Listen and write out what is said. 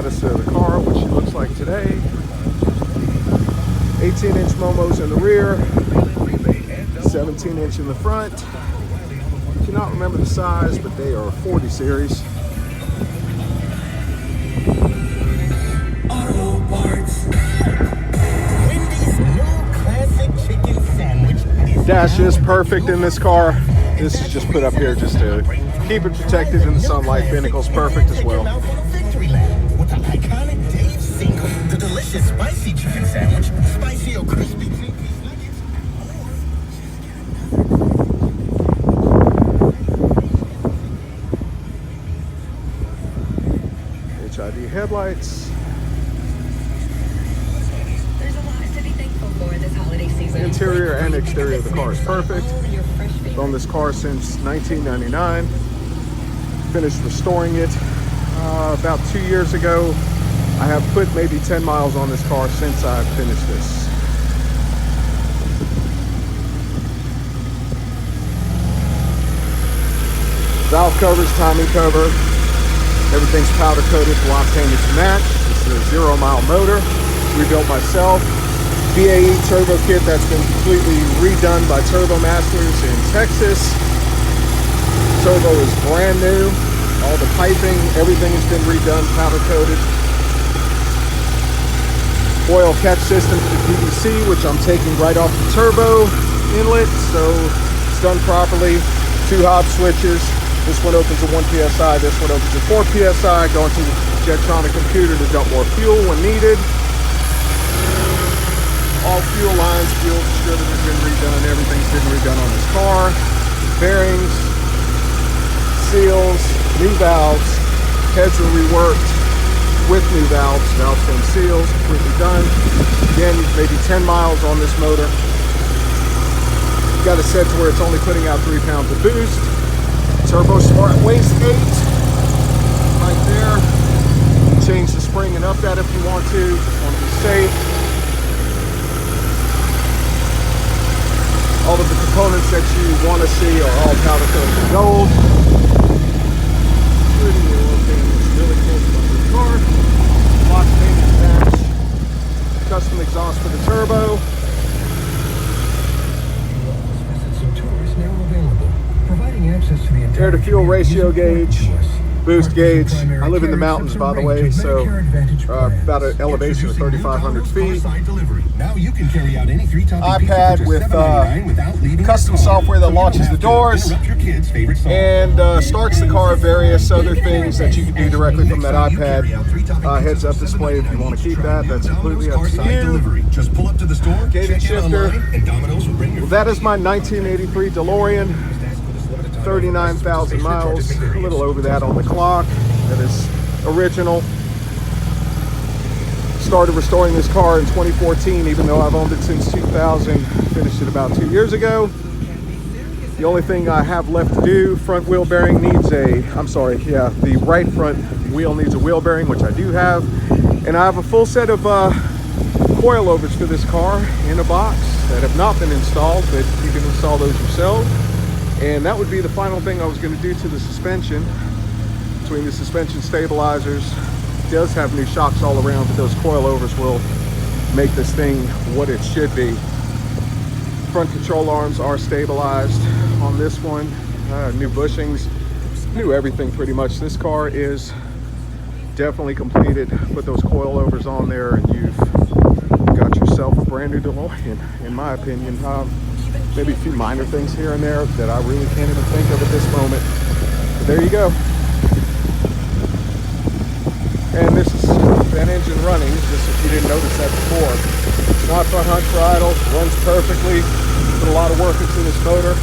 Status of the car, what she looks like today. 18-inch momos in the rear, 17-inch in the front. I cannot remember the size, but they are 40 series. Auto Parts. Wendy's new classic chicken sandwich. Dash is perfect in this car. This is just put up here just to keep it protected in the sunlight. Binnacle's perfect as well. With the iconic Dave single, the delicious spicy chicken sandwich, spicy or crispy two-piece nuggets. HID headlights. There's a lot to be thankful for this holiday season. Interior and exterior of the car is perfect. Owned this car since 1999. Finished restoring it about 2 years ago. I have put maybe 10 miles on this car since I've finished this. Valve covers, timing cover. Everything's powder coated, block painted to match. This is a 0-mile motor, rebuilt myself. BAE turbo kit that's been completely redone by Turbo Masters in Texas. Turbo is brand new. All the piping, everything has been redone, powder coated. Oil catch system for the PVC, which I'm taking right off the turbo inlet, so it's done properly. 2 hob switches. This one opens at 1 psi, this one opens at 4 psi. Going to the Jetronic computer to dump more fuel when needed. All fuel lines, fuel distributors been redone. Everything's been redone on this car. Bearings, seals, new valves. Heads are reworked with new valves. Valves and seals completely done. Again, maybe 10 miles on this motor. Got it set to where it's only putting out 3 pounds of boost. Turbo Smart wastegate right there. Change the spring and up that if you want to. Just want to be safe. All of the components that you want to see are all powder coated in gold. Pretty oil damage, really close to the car. Block painted dash. Custom exhaust for the turbo. Air to fuel ratio gauge, boost gauge. I live in the mountains, by the way, so about an elevation of 3,500 feet. iPad with custom software that launches the doors and starts the car. Various other things that you can do directly from that iPad. Heads up display if you want to keep that. That's completely up to you. Just pull up to the store, Gated shifter. and Domino's will bring your Well, that is my 1983 DeLorean. 39,000 miles, a little over that on the clock. That is original. Started restoring this car in 2014, even though I've owned it since 2000. Finished it about 2 years ago. The only thing I have left to do, front wheel bearing needs the right front wheel needs a wheel bearing, which I do have. And I have a full set of coilovers for this car in a box that have not been installed, but you can install those yourself. And that would be the final thing I was going to do to the suspension. Between the suspension stabilizers, it does have new shocks all around, but those coilovers will make this thing what it should be. Front control arms are stabilized on this one. New bushings, new everything pretty much. This car is definitely completed. Put those coilovers on there and you've got yourself a brand new DeLorean, in my opinion. Maybe a few minor things here and there that I really can't even think of at this moment. But there you go. And this is that engine running, just if you didn't notice that before. Not front hunch for idle, runs perfectly. Put a lot of work into this motor.